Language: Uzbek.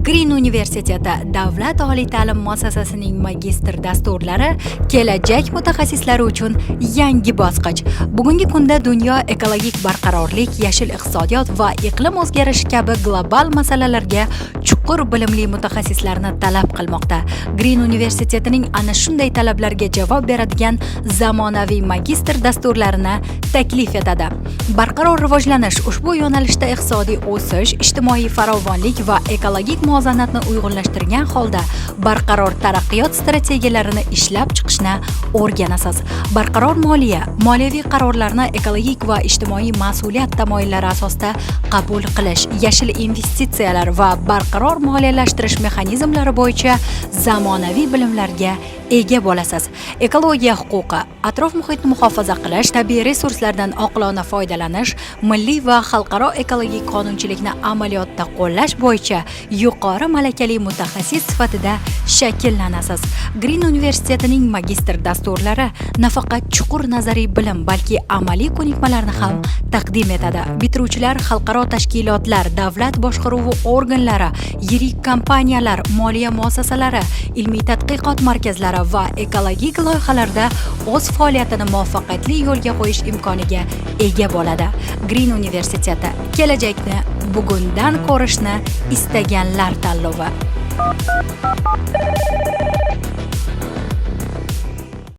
Green universiteti davlat oliy ta'lim muassasasining magistr dasturlari kelajak mutaxassislari uchun yangi bosqich. Bugungi kunda dunyo ekologik barqarorlik, yashil iqtisodiyot va iqlim o'zgarishi kabi global masalalarga chuqur bilimli mutaxassislarni talab qilmoqda. Green universitetining ana shunday talablarga javob beradigan zamonaviy magistr dasturlarini taklif etadi. Barqaror rivojlanish ushbu yo'nalishda iqtisodiy o'sish, ijtimoiy farovonlik va ekologik muvozanatni uyg'unlashtirgan holda barqaror taraqqiyot strategiyalarini ishlab chiqishni o'rganasiz. Barqaror moliya, moliyaviy qarorlarni ekologik va ijtimoiy mas'uliyat tamoyillari asosida qabul qilish, yashil investitsiyalar va barqaror moliyalashtirish mexanizmlari bo'yicha zamonaviy bilimlarga ega bo'lasiz. Ekologiya huquqi, atrof muhitni muhofaza qilish, tabiiy resurslardan oqilona foydalanish, milliy va xalqaro ekologik qonunchilikni amaliyotda qo'llash bo'yicha yuqori malakali mutaxassis sifatida shakllanasiz. Green universitetining magistr dasturlari nafaqat chuqur nazariy bilim, balki amaliy ko'nikmalarni ham taqdim etadi. Bitiruvchilar xalqaro tashkilotlar, davlat boshqaruvi organlari, yirik kompaniyalar, moliya muassasalari, ilmiy tadqiqot markazlari va ekologik loyihalarda o'z faoliyatini muvaffaqiyatli yo'lga qo'yish imkoniga ega bo'ladi. Green universiteti kelajakni bugundan ko'rishni istaganlar tanlovi.